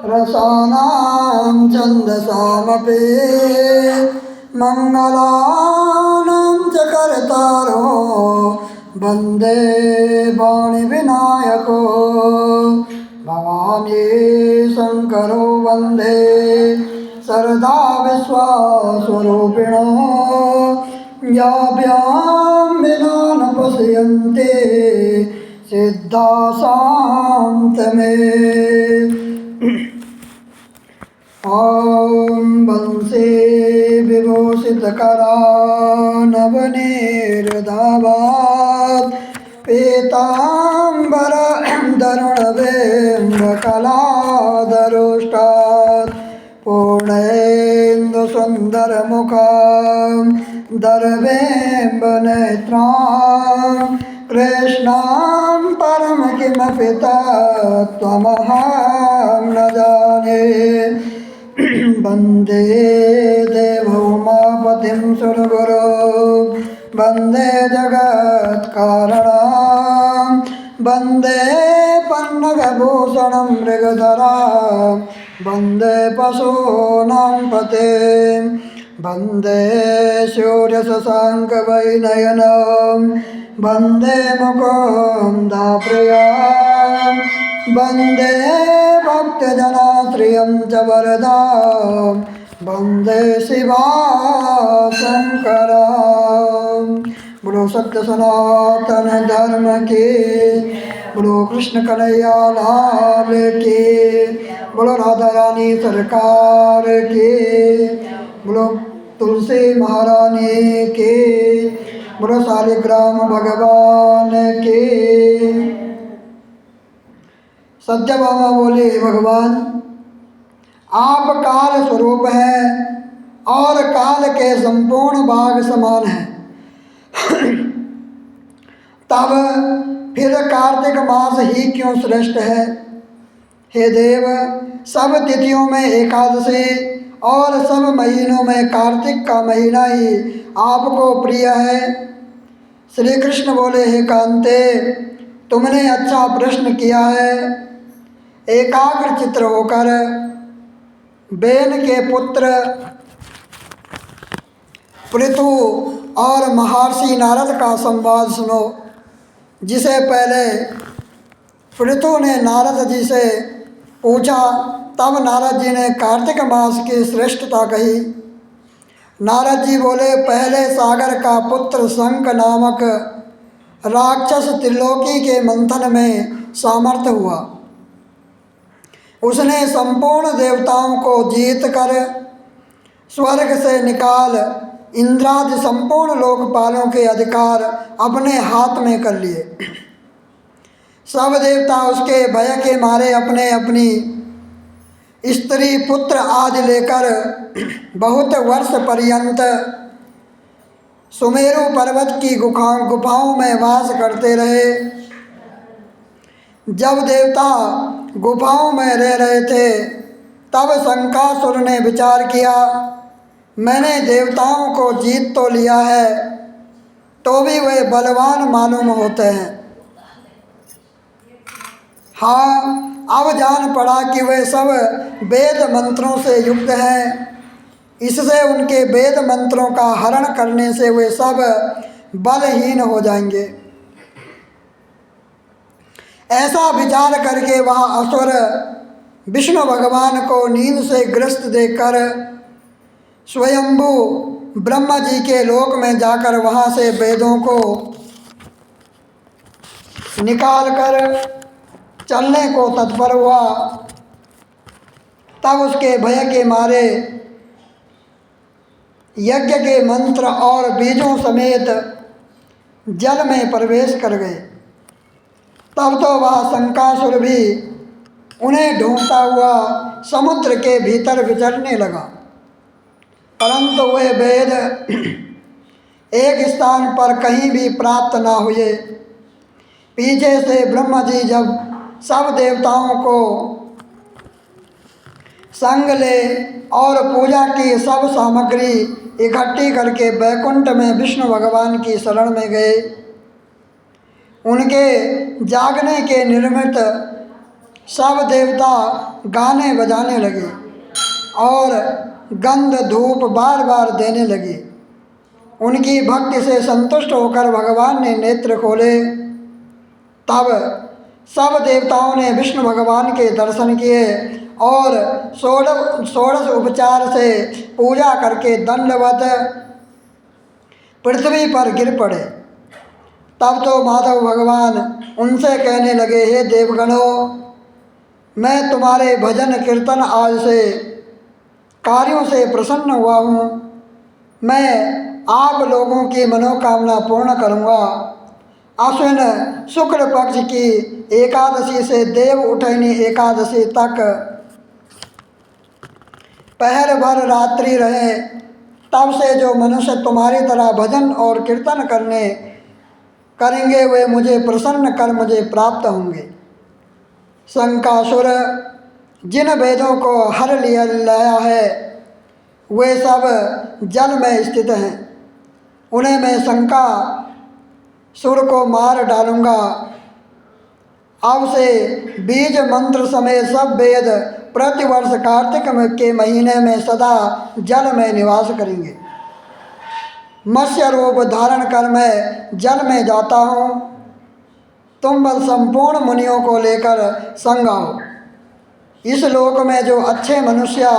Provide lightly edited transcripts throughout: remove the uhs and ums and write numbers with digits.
रसानां छन्दसामपि मङ्गलानां च कर्तारो वन्दे वाणिविनायको भवानी शङ्करो वन्दे सरदा विश्वास्वरूपिणो याभ्यां विना न पश्यन्ति सिद्धा शान्तमे। ॐ वंशे विभूषितकरानवनीर्धावात् पीताम्बर दरुणवेम्बकलादरुष्टात् पूर्णेन्दुसुन्दरमुखं दर्वेम्बनेत्रां कृष्णां परम किमपि तत्त्वमहं न जाने। वन्दे देवोमापतिं सुरगुरो वन्दे जगत्कारणं वन्दे पन्नगभूषणं मृगधरां वन्दे पशूनां पतिं वन्दे सूर्यशशाङ्कवैनयनं वन्दे मुकुन्दाप्रियां वन्दे भक्तजनाश्रियं च वरदां वन्दे शिवाशङ्करं। बोलो सत्य सनातन धर्म की, बोलो कृष्ण कन्हैया लाल की, बोलो राधा रानी सरकार की, बोलो तुलसी महारानी की, बोलो शालिग्राम भगवान की। सत्यभामा बोले, भगवान आप काल स्वरूप हैं और काल के संपूर्ण भाग समान हैं। तब फिर कार्तिक मास ही क्यों श्रेष्ठ है? हे देव, सब तिथियों में एकादशी और सब महीनों में कार्तिक का महीना ही आपको प्रिय है। श्री कृष्ण बोले, हे कांते, तुमने अच्छा प्रश्न किया है। एकाग्र चित्र होकर बेन के पुत्र पृथु और महर्षि नारद का संवाद सुनो। जिसे पहले पृथु ने नारद जी से पूछा, तब नारद जी ने कार्तिक मास की श्रेष्ठता कही। नारद जी बोले, पहले सागर का पुत्र शंख नामक राक्षस त्रिलोकी के मंथन में सामर्थ्य हुआ। उसने संपूर्ण देवताओं को जीत कर स्वर्ग से निकाल इंद्रादि संपूर्ण लोकपालों के अधिकार अपने हाथ में कर लिए। सब देवता उसके भय के मारे अपने अपनी स्त्री पुत्र आदि लेकर बहुत वर्ष पर्यंत सुमेरु पर्वत की गुफाओं में वास करते रहे। जब देवता गुफाओं में रह रहे थे, तब शंकासुर ने विचार किया, मैंने देवताओं को जीत तो लिया है, तो भी वे बलवान मालूम होते हैं। हाँ, अब जान पड़ा कि वे सब वेद मंत्रों से युक्त हैं। इससे उनके वेद मंत्रों का हरण करने से वे सब बलहीन हो जाएंगे। ऐसा विचार करके वह असुर विष्णु भगवान को नींद से ग्रस्त देखकर स्वयंभू ब्रह्मा जी के लोक में जाकर वहाँ से वेदों को निकाल कर चलने को तत्पर हुआ। तब उसके भय के मारे यज्ञ के मंत्र और बीजों समेत जल में प्रवेश कर गए। तब तो वह शंकासुर भी उन्हें ढूंढता हुआ समुद्र के भीतर विचरने लगा, परंतु वे वेद एक स्थान पर कहीं भी प्राप्त ना हुए। पीछे से ब्रह्मा जी जब सब देवताओं को संग ले और पूजा की सब सामग्री इकट्ठी करके वैकुंठ में विष्णु भगवान की शरण में गए। उनके जागने के निर्मित सब देवता गाने बजाने लगे और गंध धूप बार बार देने लगे। उनकी भक्ति से संतुष्ट होकर भगवान ने नेत्र खोले। तब सब देवताओं ने विष्णु भगवान के दर्शन किए और षोडश उपचार से पूजा करके दंडवत पृथ्वी पर गिर पड़े। तब तो माधव भगवान उनसे कहने लगे, हे देवगणों, मैं तुम्हारे भजन कीर्तन आज से कार्यों से प्रसन्न हुआ हूँ। मैं आप लोगों की मनोकामना पूर्ण करूँगा। आश्विन शुक्ल पक्ष की एकादशी से देव उठैनी एकादशी तक पहर भर रात्रि रहे। तब से जो मनुष्य तुम्हारी तरह भजन और कीर्तन करेंगे वे मुझे प्रसन्न कर मुझे प्राप्त होंगे। शंकासुर जिन वेदों को हर लाया है वे सब जल में स्थित हैं। उन्हें मैं शंकासुर को मार डालूँगा। अब से बीज मंत्र समेत सब वेद प्रतिवर्ष कार्तिक के महीने में सदा जल में निवास करेंगे। मत्स्य रूप धारण कर मैं जल में जाता हूँ। तुम बल संपूर्ण मुनियों को लेकर संग आओ। इस लोक में जो अच्छे मनुष्य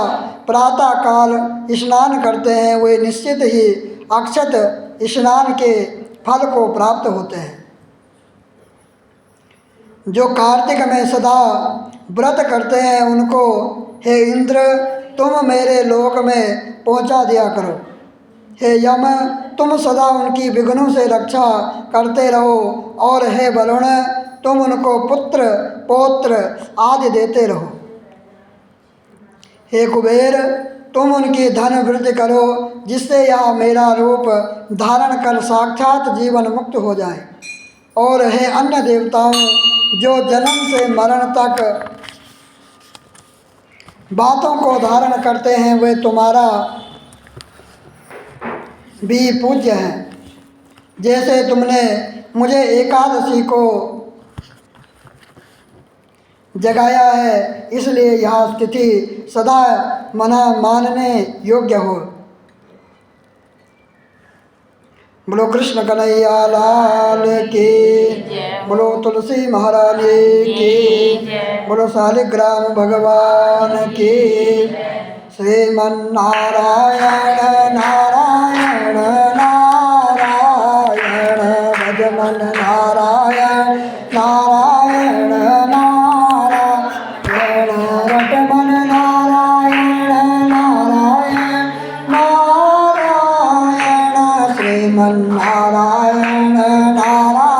प्रातः काल स्नान करते हैं वे निश्चित ही अक्षत स्नान के फल को प्राप्त होते हैं। जो कार्तिक में सदा व्रत करते हैं उनको हे इंद्र तुम मेरे लोक में पहुंचा दिया करो। हे यम तुम सदा उनकी विघ्नों से रक्षा करते रहो और हे वरुण तुम उनको पुत्र पौत्र आदि देते रहो। हे कुबेर तुम उनकी धन वृद्धि करो जिससे यह मेरा रूप धारण कर साक्षात जीवन मुक्त हो जाए। और हे अन्य देवताओं जो जन्म से मरण तक बातों को धारण करते हैं वे तुम्हारा भी पूज्य हैं। जैसे तुमने मुझे एकादशी को जगाया है इसलिए यह स्थिति सदा मानने योग्य हो। बोलो कृष्ण कन्हैया लाल की, बोलो तुलसी महारानी की, बोलो शालिग्राम भगवान की। श्रीमन्नारायण नारायण नारायण भजमन नारायण नारायण नारायण रटमन नारायण नारायण नारायण श्रीमन्नारायण नारायण